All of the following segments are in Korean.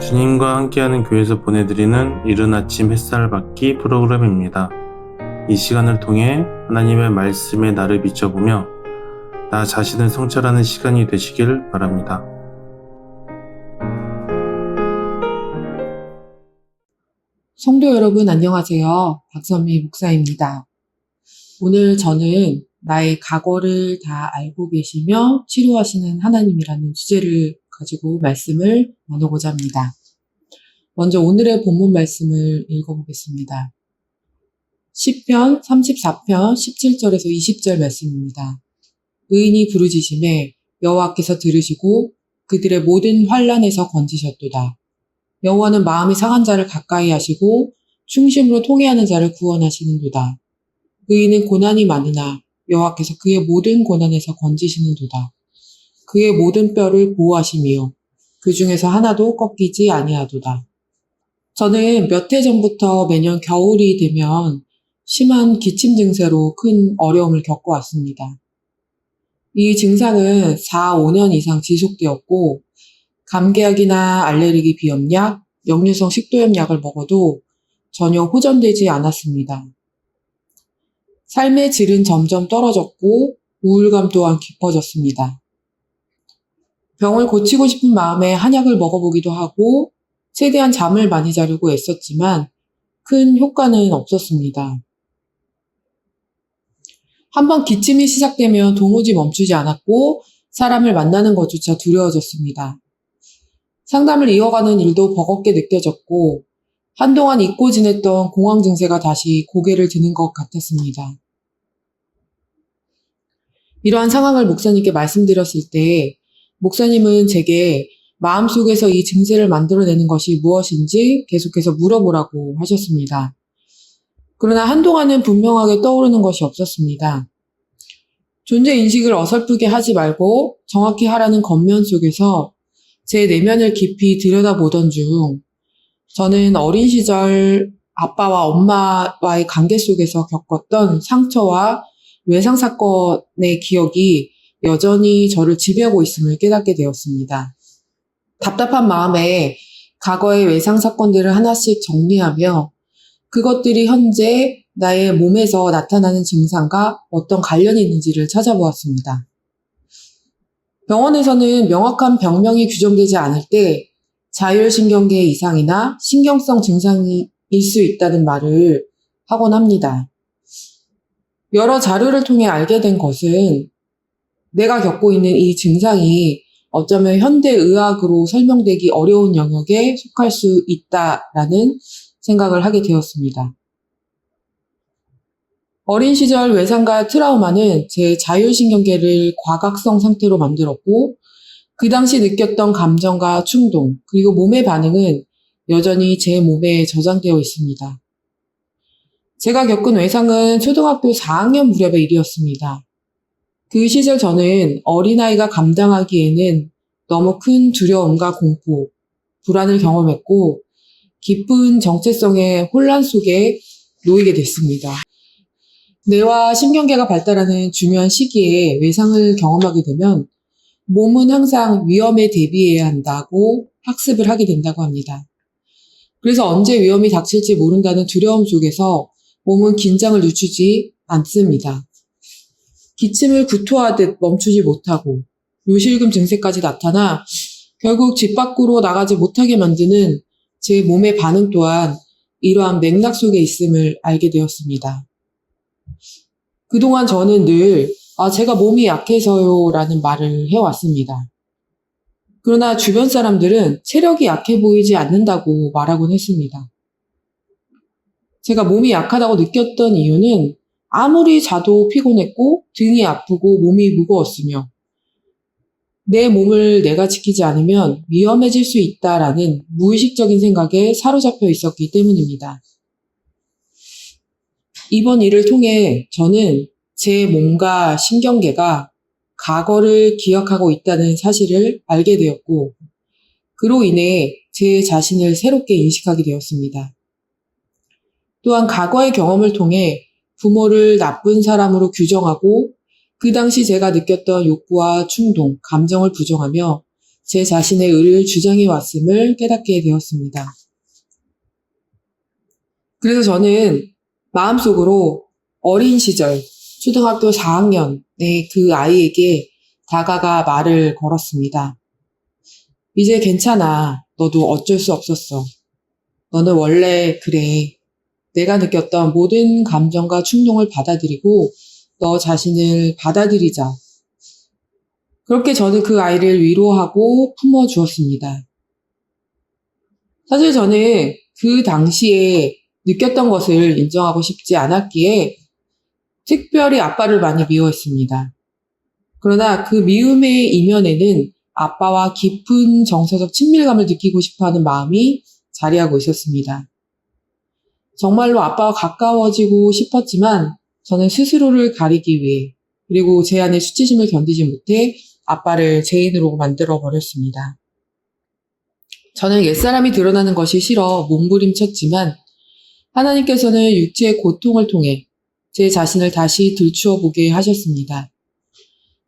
주님과 함께하는 교회에서 보내드리는 이른 아침 햇살 받기 프로그램입니다. 이 시간을 통해 하나님의 말씀에 나를 비춰보며 나 자신을 성찰하는 시간이 되시길 바랍니다. 성도 여러분 안녕하세요. 박선미 목사입니다. 오늘 저는 나의 과거를 다 알고 계시며 치료하시는 하나님이라는 주제를 가지고 말씀을 나누고자 합니다. 먼저 오늘의 본문 말씀을 읽어보겠습니다. 시편 34편 17절에서 20절 말씀입니다. 의인이 부르짖음에 여호와께서 들으시고 그들의 모든 환난에서 건지셨도다. 여호와는 마음이 상한 자를 가까이 하시고 충심으로 통회하는 자를 구원하시는도다. 의인은 고난이 많으나 여호와께서 그의 모든 고난에서 건지시는도다. 그의 모든 뼈를 보호하시며 그 중에서 하나도 꺾이지 아니하도다. 저는 몇 해 전부터 매년 겨울이 되면 심한 기침 증세로 큰 어려움을 겪어왔습니다. 이 증상은 4, 5년 이상 지속되었고 감기약이나 알레르기 비염약, 역류성 식도염 약을 먹어도 전혀 호전되지 않았습니다. 삶의 질은 점점 떨어졌고 우울감 또한 깊어졌습니다. 병을 고치고 싶은 마음에 한약을 먹어보기도 하고 최대한 잠을 많이 자려고 애썼지만 큰 효과는 없었습니다. 한번 기침이 시작되면 도무지 멈추지 않았고 사람을 만나는 것조차 두려워졌습니다. 상담을 이어가는 일도 버겁게 느껴졌고 한동안 잊고 지냈던 공황 증세가 다시 고개를 드는 것 같았습니다. 이러한 상황을 목사님께 말씀드렸을 때 목사님은 제게 마음속에서 이 증세를 만들어내는 것이 무엇인지 계속해서 물어보라고 하셨습니다. 그러나 한동안은 분명하게 떠오르는 것이 없었습니다. 존재 인식을 어설프게 하지 말고 정확히 하라는 겉면 속에서 제 내면을 깊이 들여다보던 중 저는 어린 시절 아빠와 엄마와의 관계 속에서 겪었던 상처와 외상 사건의 기억이 여전히 저를 지배하고 있음을 깨닫게 되었습니다. 답답한 마음에 과거의 외상 사건들을 하나씩 정리하며 그것들이 현재 나의 몸에서 나타나는 증상과 어떤 관련이 있는지를 찾아보았습니다. 병원에서는 명확한 병명이 규정되지 않을 때 자율신경계 이상이나 신경성 증상일 수 있다는 말을 하곤 합니다. 여러 자료를 통해 알게 된 것은 내가 겪고 있는 이 증상이 어쩌면 현대의학으로 설명되기 어려운 영역에 속할 수 있다라는 생각을 하게 되었습니다. 어린 시절 외상과 트라우마는 제 자율신경계를 과각성 상태로 만들었고 그 당시 느꼈던 감정과 충동 그리고 몸의 반응은 여전히 제 몸에 저장되어 있습니다. 제가 겪은 외상은 초등학교 4학년 무렵의 일이었습니다. 그 시절 저는 어린아이가 감당하기에는 너무 큰 두려움과 공포, 불안을 경험했고 깊은 정체성의 혼란 속에 놓이게 됐습니다. 뇌와 신경계가 발달하는 중요한 시기에 외상을 경험하게 되면 몸은 항상 위험에 대비해야 한다고 학습을 하게 된다고 합니다. 그래서 언제 위험이 닥칠지 모른다는 두려움 속에서 몸은 긴장을 늦추지 않습니다. 기침을 구토하듯 멈추지 못하고 요실금 증세까지 나타나 결국 집 밖으로 나가지 못하게 만드는 제 몸의 반응 또한 이러한 맥락 속에 있음을 알게 되었습니다. 그동안 저는 늘 제가 몸이 약해서요 라는 말을 해왔습니다. 그러나 주변 사람들은 체력이 약해 보이지 않는다고 말하곤 했습니다. 제가 몸이 약하다고 느꼈던 이유는 아무리 자도 피곤했고 등이 아프고 몸이 무거웠으며 내 몸을 내가 지키지 않으면 위험해질 수 있다라는 무의식적인 생각에 사로잡혀 있었기 때문입니다. 이번 일을 통해 저는 제 몸과 신경계가 과거를 기억하고 있다는 사실을 알게 되었고 그로 인해 제 자신을 새롭게 인식하게 되었습니다. 또한 과거의 경험을 통해 부모를 나쁜 사람으로 규정하고 그 당시 제가 느꼈던 욕구와 충동, 감정을 부정하며 제 자신의 의를 주장해 왔음을 깨닫게 되었습니다. 그래서 저는 마음속으로 어린 시절, 초등학교 4학년의 그 아이에게 다가가 말을 걸었습니다. 이제 괜찮아. 너도 어쩔 수 없었어. 너는 원래 그래. 내가 느꼈던 모든 감정과 충동을 받아들이고 너 자신을 받아들이자. 그렇게 저는 그 아이를 위로하고 품어주었습니다. 사실 저는 그 당시에 느꼈던 것을 인정하고 싶지 않았기에 특별히 아빠를 많이 미워했습니다. 그러나 그 미움의 이면에는 아빠와 깊은 정서적 친밀감을 느끼고 싶어하는 마음이 자리하고 있었습니다. 정말로 아빠와 가까워지고 싶었지만 저는 스스로를 가리기 위해 그리고 제 안의 수치심을 견디지 못해 아빠를 죄인으로 만들어 버렸습니다. 저는 옛사람이 드러나는 것이 싫어 몸부림쳤지만 하나님께서는 육체의 고통을 통해 제 자신을 다시 들추어 보게 하셨습니다.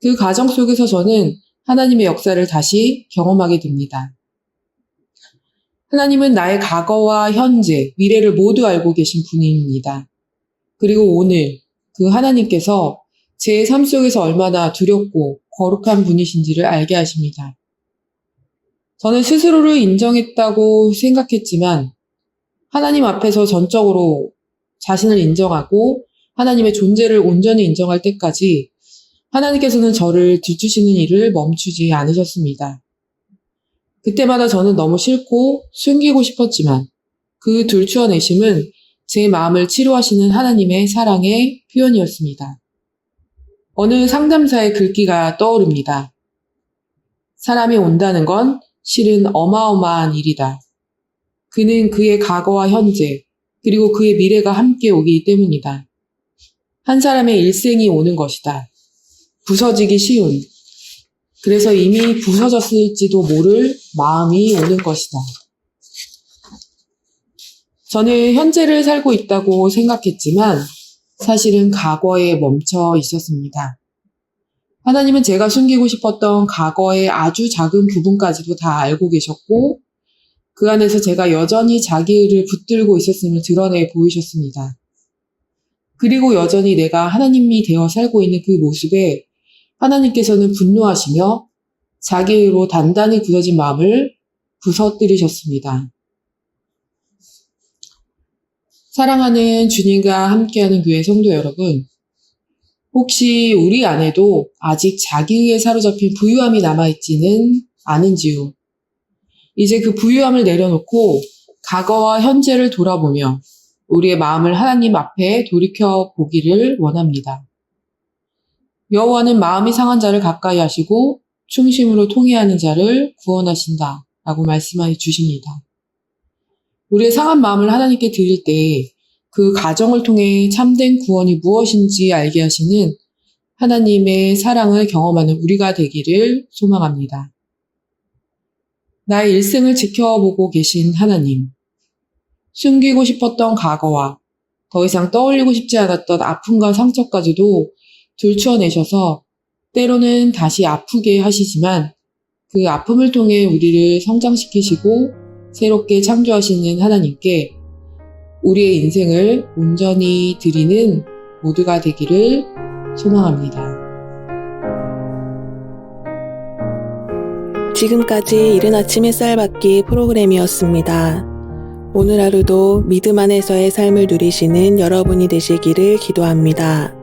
그 과정 속에서 저는 하나님의 역사를 다시 경험하게 됩니다. 하나님은 나의 과거와 현재, 미래를 모두 알고 계신 분입니다. 그리고 오늘 그 하나님께서 제 삶 속에서 얼마나 두렵고 거룩한 분이신지를 알게 하십니다. 저는 스스로를 인정했다고 생각했지만 하나님 앞에서 전적으로 자신을 인정하고 하나님의 존재를 온전히 인정할 때까지 하나님께서는 저를 들추시는 일을 멈추지 않으셨습니다. 그때마다 저는 너무 싫고 숨기고 싶었지만 그 들추어내심은 제 마음을 치료하시는 하나님의 사랑의 표현이었습니다. 어느 상담사의 글귀가 떠오릅니다. 사람이 온다는 건 실은 어마어마한 일이다. 그는 그의 과거와 현재, 그리고 그의 미래가 함께 오기 때문이다. 한 사람의 일생이 오는 것이다. 부서지기 쉬운, 그래서 이미 부서졌을지도 모를 마음이 오는 것이다. 저는 현재를 살고 있다고 생각했지만 사실은 과거에 멈춰 있었습니다. 하나님은 제가 숨기고 싶었던 과거의 아주 작은 부분까지도 다 알고 계셨고 그 안에서 제가 여전히 자기를 붙들고 있었음을 드러내 보이셨습니다. 그리고 여전히 내가 하나님이 되어 살고 있는 그 모습에 하나님께서는 분노하시며 자기로 단단히 굳어진 마음을 부서뜨리셨습니다. 사랑하는 주님과 함께하는 교회 성도 여러분, 혹시 우리 안에도 아직 자기에 사로잡힌 부유함이 남아있지는 않은지요? 이제 그 부유함을 내려놓고 과거와 현재를 돌아보며 우리의 마음을 하나님 앞에 돌이켜 보기를 원합니다. 여호와는 마음이 상한 자를 가까이 하시고 충심으로 통회하는 자를 구원하신다 라고 말씀해 주십니다. 우리의 상한 마음을 하나님께 드릴 때 그 과정을 통해 참된 구원이 무엇인지 알게 하시는 하나님의 사랑을 경험하는 우리가 되기를 소망합니다. 나의 일생을 지켜보고 계신 하나님, 숨기고 싶었던 과거와 더 이상 떠올리고 싶지 않았던 아픔과 상처까지도 들추어내셔서 때로는 다시 아프게 하시지만 그 아픔을 통해 우리를 성장시키시고 새롭게 창조하시는 하나님께 우리의 인생을 온전히 드리는 모두가 되기를 소망합니다. 지금까지 이른 아침 햇살 받기 프로그램이었습니다. 오늘 하루도 믿음 안에서의 삶을 누리시는 여러분이 되시기를 기도합니다.